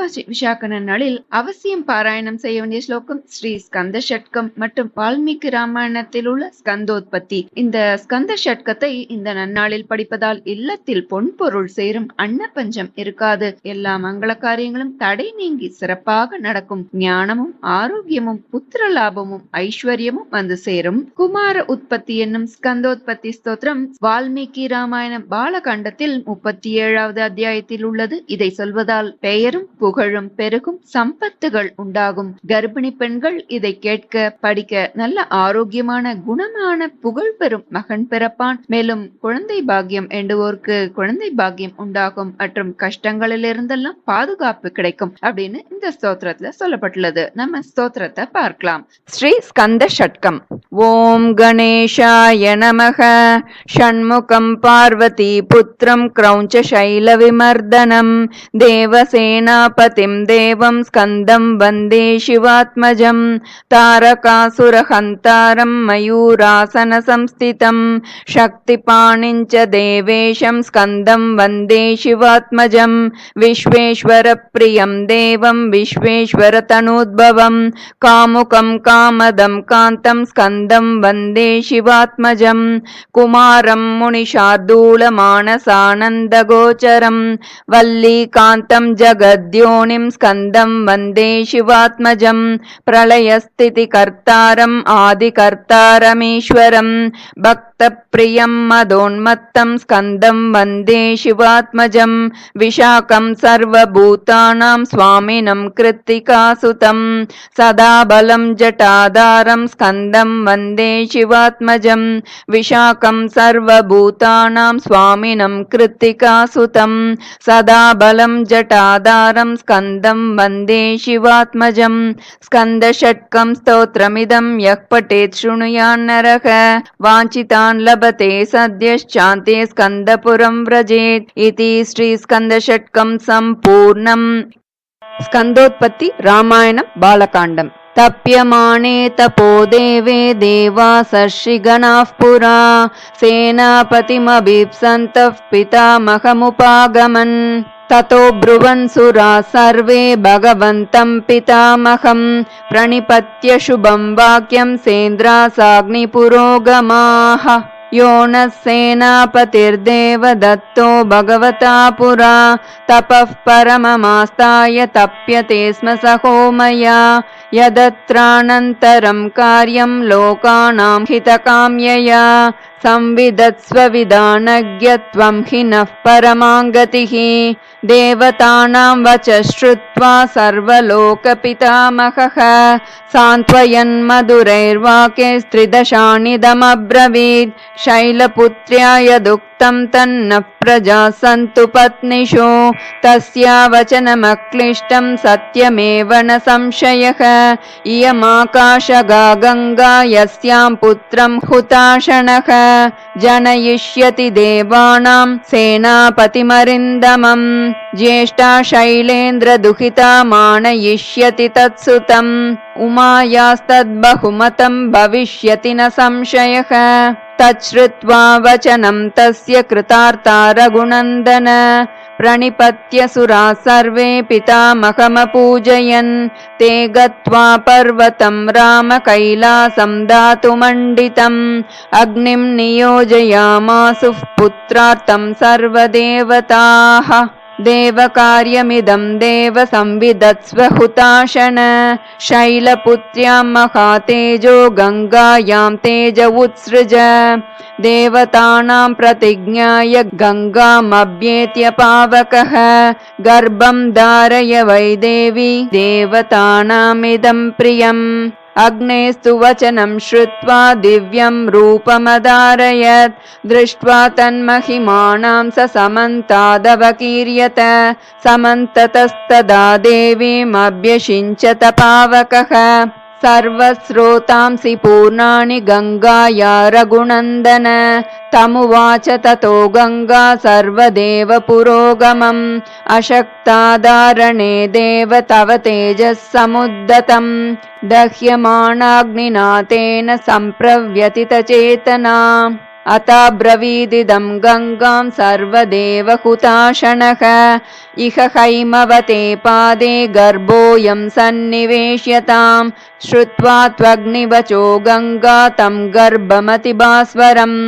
புரட்டாசி விசாக நன்னாளில் அவசியம் பாராயணம் செய்ய வேண்டிய ஸ்லோகம் ஸ்ரீ ஸ்கந்த ஷட்கம் மற்றும் வால்மீகி ராமாயணத்தில் உள்ள ஸ்கந்தோத்பத்தி. இந்த ஸ்கந்த ஷட்கத்தை இந்த நன்னாளில் படிப்பதால் இல்லத்தில் பொன்பொருள் சேரும், அன்னபஞ்சம் இருக்காது, எல்லா மங்கள காரியங்களும் தடை நீங்கி சிறப்பாக நடக்கும், ஞானமும் ஆரோக்கியமும் புத்திர லாபமும் ஐஸ்வர்யமும் வந்து சேரும். குமார உற்பத்தி என்னும் ஸ்கந்தோத்பத்தி ஸ்தோத்திரம் வால்மீகி ராமாயண பாலகாண்டத்தில் 37வது அத்தியாயத்தில் உள்ளது. இதை சொல்வதால் பெயரும் புகழும் பெருகும், சம்பத்துகள் உண்டாகும். கர்ப்பிணி பெண்கள் இதை கேட்க படிக்க நல்ல ஆரோக்கியமான குணமான புகழ் பெறும் மகன் பிறப்பான். மேலும் குழந்தை பாக்கியம் வேண்டுவோருக்கு குழந்தை பாக்கியம் உண்டாகும் மற்றும் கஷ்டங்களிலிருந்தெல்லாம் பாதுகாப்பு கிடைக்கும் அப்படின்னு இந்த ஸ்தோத்திரத்துல சொல்லப்பட்டுள்ளது. நம்ம ஸ்தோத்திரத்தை பார்க்கலாம். ஸ்ரீ ஸ்கந்த ஷட்கம். ஓம் கணேஷாய நமக. ஷண்முகம் பார்வதி புத்திரம் கிரௌஞ்ச சைல விமர்தனம் தேவசேனாபதிம் தேவம் ஸ்கந்தம் வந்தே சிவாத்மஜம் தாரகாசுரஹந்தாரம் மயூராசன சம்ஸ்திதம் சக்திபாணிஞ்ச தேவேஷம் ஸ்கந்தம் வந்தே சிவாத்மஜம் விஸ்வேஸ்வர பிரியம் தேவம் விஸ்வேஸ்வர தனூத்பவம் காமுகம் காமதம் காந்தம் ஸ்கந்தம் வந்தே சிவாத்மஜம் குமாரம் முனிஷார்தூல மானசானந்த கோச்சரம் வல்லி காந்தம் ஜகத்யோனிம் ஸ்கந்தம் வந்தே சிவாத்மஜம் பிரளயஸ்திதி கர்த்தாரம் ஆதி கர்த்தாரமீஸ்வரம் பக்த பிரியம் மதோன்மத்தம் ஸ்கந்தம் வந்தே சிவாத்மஜம் விஷாகம் சர்வபூதானாம் ஸ்வாமினம் கிருத்திகாசுதம் சதாபலம் ஜட்டாதாரம் ஸ்கந்தம் வந்தே சிவாத்மஜம் விஷாகம் சர்வபூதானாம் ஸ்வாமினம் கிருத்திகாசுதம் சதாபலம் ஜட்டாதாரம் ஸ்கந்தம் வந்தே சிவாத்மஜம். ஸ்கந்த ஷட்கம் ஸ்தோத்ரமிதம் யக் பட்டேத் ஸ்ருணுயான் நரக வாஞ்சிதான் லபதே சத்யச்சாந்தே ஸ்கந்தபுரம் व्रजेत् इति श्री स्कंद षट्कं संपूर्णम्. स्कंदोत्पत्ति रामायणं बालकाण्डम्. तप्यमाने तपो देवे देवासर्षिगणाः पुरा सेनापतिमभीप्सन्तः पितामहमुपागमन् ततो ब्रुवन् सुराः सर्वे भगवन्तं पितामहं प्रणिपत्य शुभं वाक्यं सेन्द्रासाग्निपुरोगमाः यो नः सेनापतिर्देवदत्तो भगवता पुरा तपः परममास्ताय तप्यते स्म सहोमया यदत्रानन्तरं कार्यं लोकानां हितकाम्यया संविदत्स्व विधानज्ञ त्वं हि नः परमां गतिः देवतानां वचः श्रुत्वा सर्वलोकपितामहः सान्त्वयन् मधुरैर्वाक्यैस्त्रिदशानिदमब्रवीत् शैलपुत्र्या यदुक्तं तन्नः प्रजाः सन्तु पत्नीषु तस्या वचनमक्लिष्टं सत्यमेव न संशयः इयमाकाशगा गङ्गा यस्यां पुत्रं हुताशनः जनयिष्यति देवानां सेनापतिमरिन्दमम् ज्येष्ठा शैलेन्द्रदुहिता मानयिष्यति तत्सुतम् उमायास्तद्बहुमतं भविष्यति न संशयः तच्छ्रुत्वा वचनं तस्य कृतार्ता रघुनन्दन प्रणिपत्य सुराः सर्वे पितामहमपूजयन् ते गत्वा पर्वतं राम कैलासं धातुमण्डितम् अग्निं नियोजयामासुः पुत्रार्थं सर्वदेवताः देवकार्यमिदं देव संविदत्स्व हुताशन शैलपुत्र्यां महातेजो गंगायां तेज उत्सृज देवतानां प्रतिज्ञाय गंगामभ्येत्य पावकः गर्भं धारय वै देवी देवतानामिदं प्रियम् अग्नेस्तु वचनं श्रुत्वा दिव्यं रूपमधारयत् दृष्ट्वा तन्महिमानां स समन्तादवकीर्यत समन्ततस्तदा देवीमभ्यषिञ्चत पावकः सर्वस्रोतांसि पूर्णानि गंगाया रघुनन्दन तमुवाच ततो गंगा सर्वदेव पुरोगमम् अशक्ताधारणे देव तव तेजः समुद्दतम् दह्यमानाग्निना तेन सम्प्रव्यतितचेतना अताब्रवीदिदं गङ्गां सर्वदेवहुताशनः इह हैमवते पादे गर्भोऽयं सन्निवेश्यतां श्रुत्वा त्वग्निवचो गङ्गा तं गर्भमतिभास्वरम्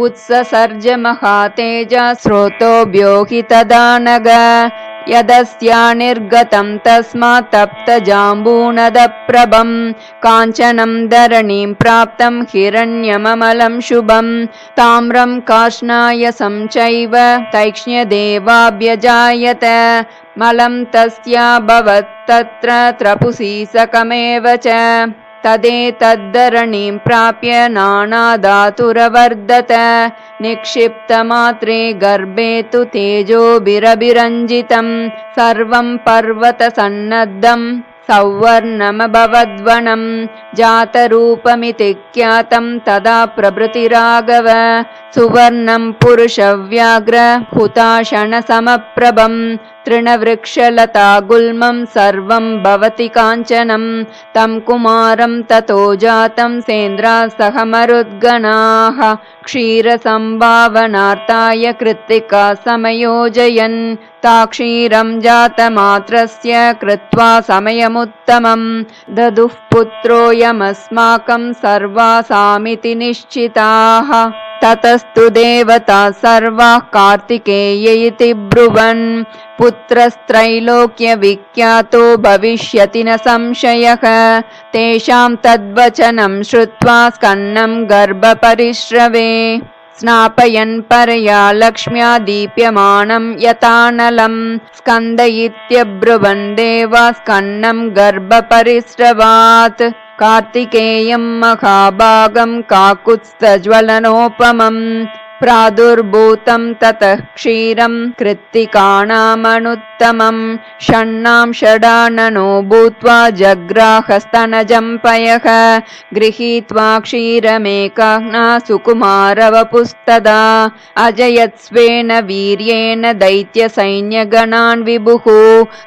उत्ससर्ज महातेज स्रोतोभ्यो हि तदा नग यदस्या निर्गतं तस्मात् तप्तजाम्बूनदप्रभं काञ्चनं धरणीं प्राप्तं हिरण्यममलं शुभं ताम्रं कार्ष्णायसं चैव तैक्ष्ण्यदेवाभ्यजायत मलं तस्याभवत् तत्र त्रपुसी सकमेव च तदेतद्धरणीं प्राप्य नानाधातुरवर्धत निक्षिप्तमात्रे गर्भे तु तेजोभिरभिरञ्जितं सर्वं पर्वतसन्नद्धं सौवर्णमभवद्वनं जातरूपमिति ख्यातं तदा प्रभृतिराघव सुवर्णं पुरुषव्याघ्र हुताशनसमप्रभं तृणवृक्षलता गुल्मं सर्वं भवति काञ्चनं तं कुमारं ततो जातं सेन्द्राः सह मरुद्गणाः क्षीरसम्भावनार्थाय कृत्तिका समयोजयन् ताक्षीरं जातमात्रस्य कृत्वा समयमुत्तमं ददुः पुत्रोऽयमस्माकं सर्वासामिति निश्चिताः ततस्तु देवता सर्वाः कार्तिकेय इति ब्रुवन् पुत्रस्त्रैलोक्यविख्यातो भविष्यति न संशयः तेषां तद्वचनं श्रुत्वा स्कन्नं गर्भपरिश्रवे स्नापयन् परया लक्ष्म्या दीप्यमानं यथानलं स्कन्द इत्यब्रुवन् देवा स्कन्नं गर्भपरिस्रवात् कार्तिकेयं महाभागं काकुत्स्थज्वलनोपमं प्रादुर्भूतं ततः क्षीरं कृत्तिकाणामनुत्तमं षण्णां षडाननो भूत्वा जग्राहस्तनजं पयः गृहीत्वा क्षीरमेकाह्ना सुकुमारवपुस्तदा अजयत्स्वेन वीर्येण दैत्यसैन्यगणान् विभुः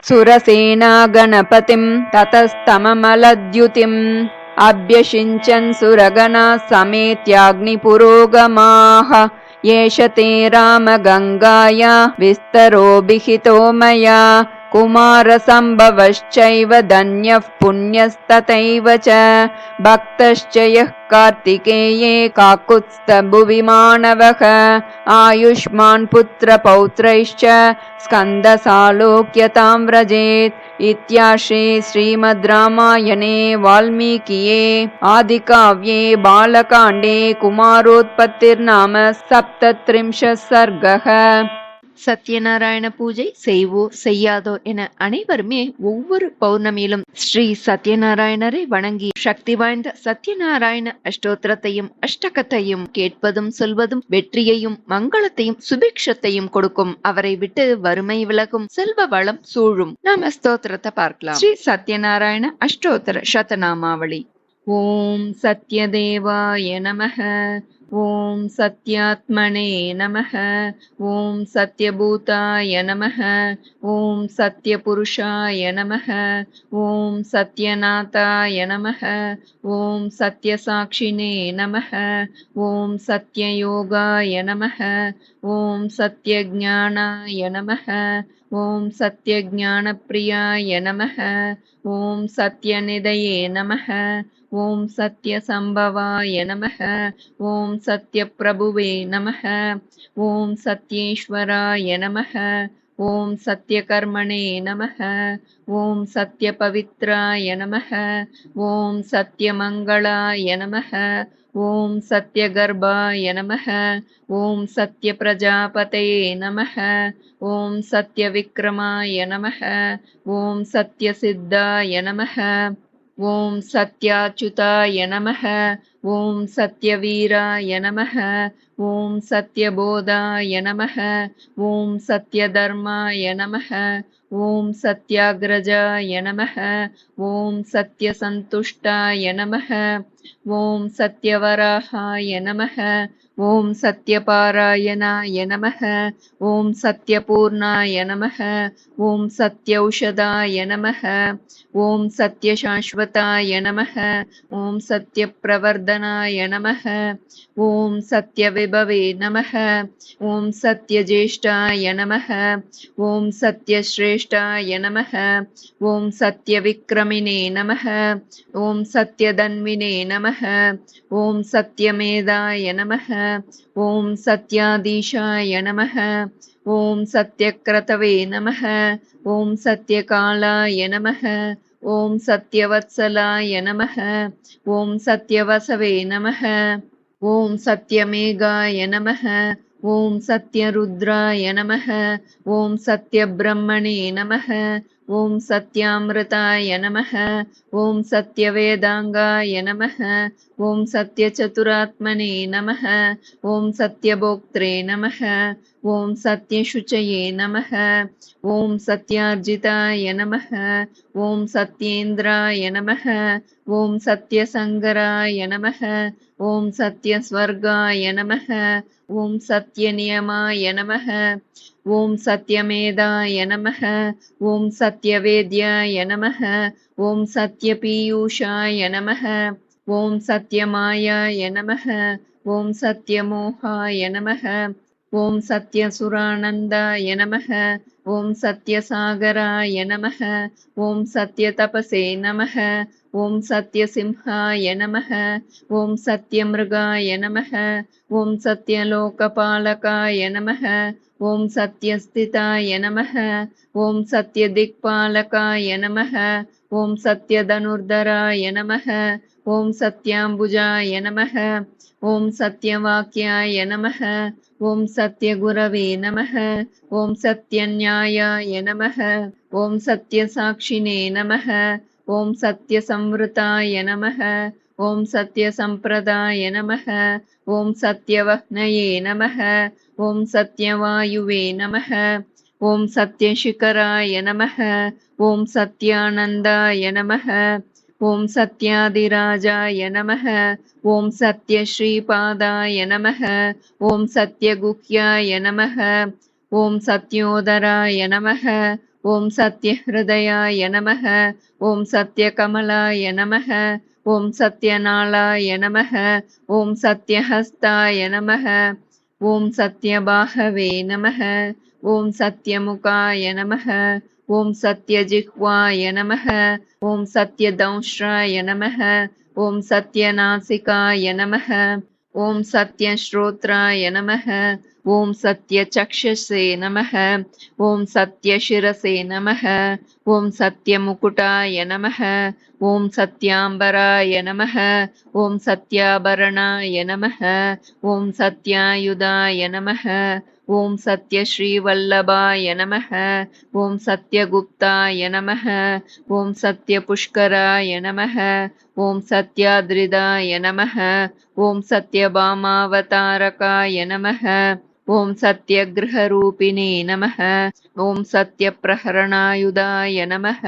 सुरसेना गणपतिं ततस्तममलद्युतिम् अभ्यषिञ्चन् सुरगणा समेत्याग्निपुरोगमाः एष ते रामगङ्गाया विस्तरोभिहितो मया कुमारसम्भवश्चैव धन्यः पुण्यस्तथैव च भक्तश्च यः कार्तिकेये काकुत्स्थभुवि मानवः आयुष्मान् पुत्रपौत्रैश्च स्कन्दसालोक्यतां व्रजेत् इत्याश्रे श्रीमद् रामायणे वाल्मीकिये आदिकाव्ये बालकाण्डे कुमारोत्पत्तिर्नाम 37 सर्गः. சத்யநாராயண பூஜை செய்வோர் செய்யாதோர் என அனைவருமே ஒவ்வொரு பௌர்ணமியிலும் ஸ்ரீ சத்யநாராயணரை வணங்கி சக்தி வாய்ந்த சத்யநாராயண அஷ்டோத்திரத்தையும் அஷ்டகத்தையும் கேட்பதும் சொல்வதும் வெற்றியையும் மங்களத்தையும் சுபிக்ஷத்தையும் கொடுக்கும். அவரை விட்டு வறுமை விலகும், செல்வ வளம் சூழும். நாம ஸ்தோத்திரத்தை பார்க்கலாம். ஸ்ரீ சத்யநாராயண அஷ்டோத்திர சதநாமாவளி. ஓம் சத்யதேவாய நமஹ. ஓம் சத்யாத்மனே நமஹ. ஓம் சத்யபூதாய நமஹ. ஓம் சத்யபுருஷாய நமஹ. ஓம் சத்யநாதாய நமஹ. ஓம் சத்யசாட்சினே நமஹ. ஓம் சத்யயோகாய நமஹ. ஓம் சத்யஞானாய நமஹ. ஓம் சத்யஞானப்பிரியாய நமஹ. ஓம் சத்யநிதயே நமஹ. ஓம் சத்யசம்பவாய நமஹ. ஓம் சத்யபிரபுவே நமஹ. ஓம் சத்யேஸ்வராய நமஹ. ஓம் சத்யகர்மணே நமஹ. ஓம் சத்யபவித்ராய நமஹ. ஓம் சத்யமங்களாய நமஹ. ஓம் சத்யகர்பாய நமஹ. ஓம் சத்யபிரஜாபதயே நமஹ. ஓம் சத்யவிக்ரமாய நமஹ. ஓம் சத்யசித்தாய நமஹ. ஓம் சத்யாச்சுதாய நமஹ. ஓம் சத்யவீராய நமஹ. ஓம் சத்யபோதாய நமஹ. ஓம் சத்யதர்மாய நமஹ. ஓம் சத்யாக்ரஜாய நமஹ. ஓம் சத்யசந்துஷ்டாய நமஹ. ஓம் சத்யவராஹாய நமஹ. ஓம் சத்யபாராயணாய நமः. ஓம் சத்யபூர்ணாய நமः. ஓம் சத்யௌஷதாய நமः. ஓம் சத்யசாஸ்வதாய நமः. ஓம் சத்யப்ரவர்தனாய நமः. ஓம் சத்யவிபவே நமः. ஓம் சத்யஜேஷ்டாய நமः. ஓம் சத்யஸ்ரேஷ்டாய நமः. ஓம் சத்யவிக்ரமிணே நமः. ஓம் சத்யதன்வினே நமः. ஓம் சத்யமேதாய நமः. ஓம் சத்யாதீஷாய நமः. ஓம் சத்யக்ரதவே நமः. ஓம் சத்யகாலாய நமः. ஓம் சத்யவத்சலாய நமः. ஓம் சத்யவசவே நமः. ஓம் சத்யமேகாய நமः. ஓம் சத்யருத்ராய நமः. ஓம் சத்யபிரம்மணே நமः. ஓம் சத்யாமிருதாய நமः. ஓம் சத்யவேதாங்காய நமः. ஓம் சத்யசதுராத்மனே நமः. ஓம் சத்யபோக்த்ரே நமः. ஓம் சத்யசுச்சயே நமः. ஓம் சத்யார்ஜிதாய நமः. ஓம் சத்யேந்திராய நமः. ஓம் சத்யசங்கராய நமः. ஓம் சத்யஸ்வர்காய நமः. ஓம் சத்யநியமாய நமः. ஓம் சத்யமேதாய நமः. ஓம் சத்யவேத்யாய நமः. ஓம் சத்யபீயூஷாய நமः. ஓம் சத்யமாயாய நமः. ஓம் சத்யமோகாய நமः. ஓம் சத்யசுரானந்தாய நமः. ஓம் சத்யசாகராய நமः. ஓம் சத்யதபசே நமः. ஓம் சத்யசிம்ஹாய நமः. ஓம் சத்யமிருகாய நமः. ஓம் சத்யலோகபாலகாய நமः. ஓம் சத்யஸ்திதாய நமः. ஓம் சத்யதிக்பாலகாய நமः. ஓம் சத்யதனுர்தராய நமः. ஓம் சத்யாம்புஜாய நமः. ஓம் சத்யவாக்யாய நமः. ஓம் சத்யகுரவே நமः. ஓம் சத்யநியாயாய நமः. ஓம் சத்யசாக்ஷினே நமः. ஓம் சத்யசம்வృతాய நமः. ஓம் சத்யசம்பிரதாய நமः. ஓம் சத்யவஹ்னயே நமः. ஓம் சத்யவாயுவே நமः. ஓம் சத்யசிகராய நமः. ஓம் சத்யானந்தாய நமः. ஓம் சத்யாதிராஜாய நமः. ஓம் சத்யஸ்ரீபாதாய நமः. ஓம் சத்யகுஹ்யாய நமः. ஓம் சத்யோதராய நமः. ஓம் சத்யஹ்ருதயாய நமः. ஓம் சத்யகமலாய நமः. ஓம் சத்யநாளாய நமः. ஓம் சத்யஹஸ்தாய நமः. ஓம் சத்யபாஹவே நமः. ஓம் சத்யமுகாய நமः. ஓம் சத்யஜிஹ்வாய நமः. ஓம் சத்யதௌஷ்ராய நமः. ஓம் சத்யநாசிகாய நமः. ஓம் சத்யஸ்ரோத்ராய நமः. ஓம் சத்யசக்ஷசே நமः. ஓம் சத்யசிரசே நமः. ஓம் சத்யமுகுடாய நமः. ஓம் சத்யாம்பராய நமः. ஓம் சத்யாபரணாய நமः. ஓம் சத்யாயுதாய நமः. ஓம் சத்யஸ்ரீவல்லபாய நமः. ஓம் சத்யகுப்தாய நமः. ஓம் சத்யபுஷ்கராய நமः. ஓம் சத்யாத்ரிதாய நமः. ஓம் சத்யபாமாவதாரகாய நமः. ஓம் சத்யக்ரஹரூபிணே நமः. ஓம் சத்யப்ரஹரணாயுதாய நமः.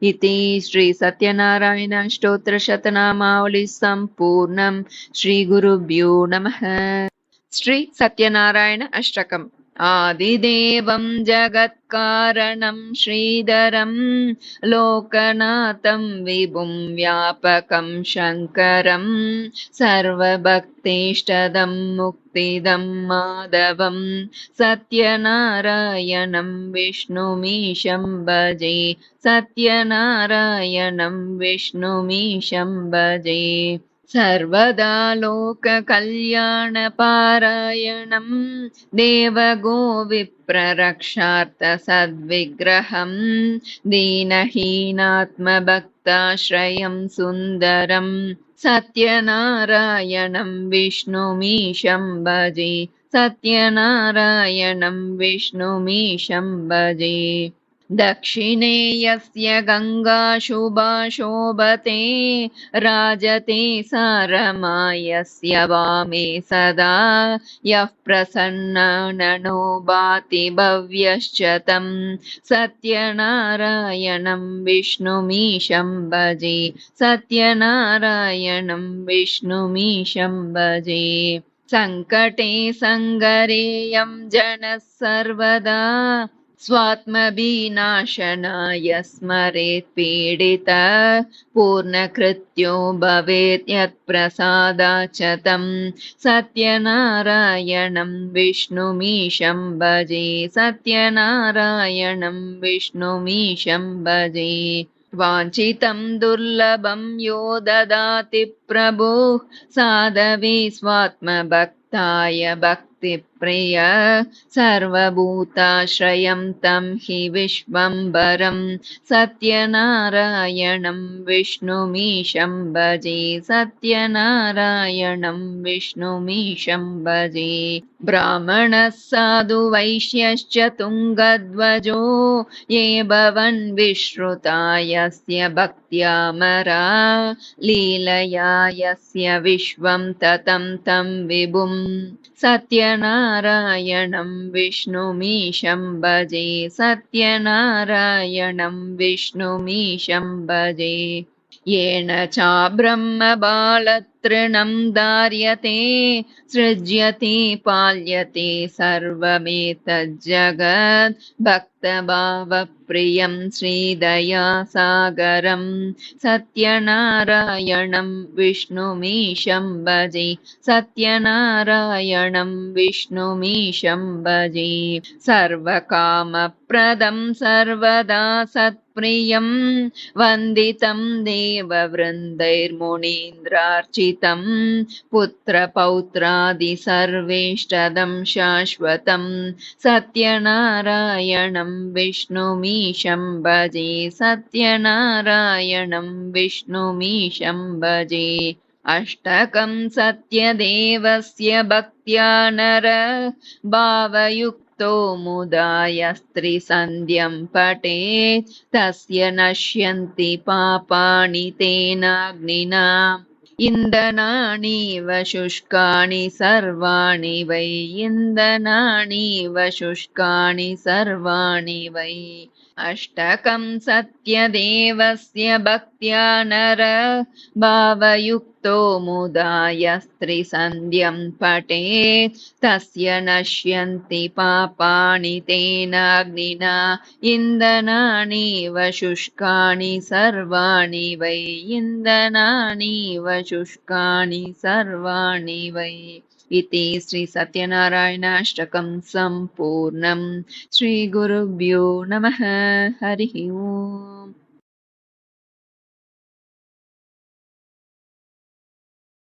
இதி ஸ்ரீ சத்யநாராயண ஸ்தோத்திர சதநாமாவளி சம்பூர்ணம். ஸ்ரீ குருப்யோ நமः. ஸ்ரீ சத்யநாராயண அஷ்டகம். ஆதிதேவம் ஜகத்காரணம் ஸ்ரீதரம் லோகநாதம் விபும் வியாபகம் சங்கரம் சர்வபக்தேஷ்டதம் முக்திதம் மாதவம் சத்யநாராயணம் விஷ்ணுமீஷம் பஜே. சத்யநாராயணம் விஷ்ணுமீஷம் பஜே. सर्वदा लोककल्याणपारायणं देवगोविप्ररक्षार्थसद्विग्रहं दीनहीनात्मभक्ताश्रयं सुन्दरं सत्यनारायणं विष्णुमीशं भजे. सत्यनारायणं विष्णुमीशं भजे. दक्षिणे यस्य गङ्गा शुभा शोभते राजते सारमायस्य वामे सदा यः प्रसन्नो भाति भव्यश्च तं सत्यनारायणं विष्णुमीशं भजे. सत्यनारायणं विष्णुमीशं भजे. सङ्कटे सङ्गरेयं जनः सर्वदा स्वात्मविनाशनाय स्मरेत् पीडितः पूर्णकृत्यो भवेत् यत्प्रसादात् च तं सत्यनारायणं विष्णुमीशं भजे सत्यनारायणं विष्णुमीशं भजे वाञ्छितं दुर्लभं यो ददाति प्रभुः साधवे स्वात्मभक्ताय भक्तिप्रिय सर्वभूताश्रयं तं हि विश्वम्भरं सत्यनारायणं विष्णुमीशं भजे सत्यनारायणं विष्णुमीशं भजे ब्राह्मणः साधु वैश्यश्च तुङ्गध्वजो ये भवन् विश्रुता यस्य भक्त्यामरा लीलया यस्य विश्वं ततं तं विभुं सत्यनारायणं विष्णुमीशं भजे सत्यनारायणं विष्णुमीशं भजे येन चाब्रह्मबालतृणं धार्यते सृज्यते पाल्यते सर्वमेतज्जगत् भक्तभावप्रियं श्रीदयासागरं सत्यनारायणं विष्णुमीशं भजे सत्यनारायणं विष्णुमीशं भजे सर्वकामप्रदं सर्वदा सत्प्रियं वन्दितं देववृन्दैर्मुनीन्द्रार्चितं पुत्रपौत्रादि सर्वेष्टदं शाश्वतं सत्यनारायणं विष्णुमीशं भजे सत्यनारायणं विष्णुमीशं भजे अष्टकं सत्यदेवस्य भक्त्या नर भावयुक्तो मुदाय स्त्रीसन्ध्यं पठेत् तस्य नश्यन्ति पापानि तेनाग्निना इन्दनानीव शुष्कानि सर्वाणि वै इन्दनानीव शुष्कानि सर्वाणि वै अष्टकं सत्यदेवस्य भक्त्या नर भावयुक्तो मुदाय स्त्रीसन्ध्यं पठेत् तस्य नश्यन्ति पापानि तेनाग्निना इन्दनानीव शुष्कानि सर्वाणि वै इन्दनानीव शुष्कानि सर्वाणि वै इति श्री सत्यनारायणाष्टकं सम्पूर्णम् श्रीगुरुभ्यो नमः हरिः ओम्।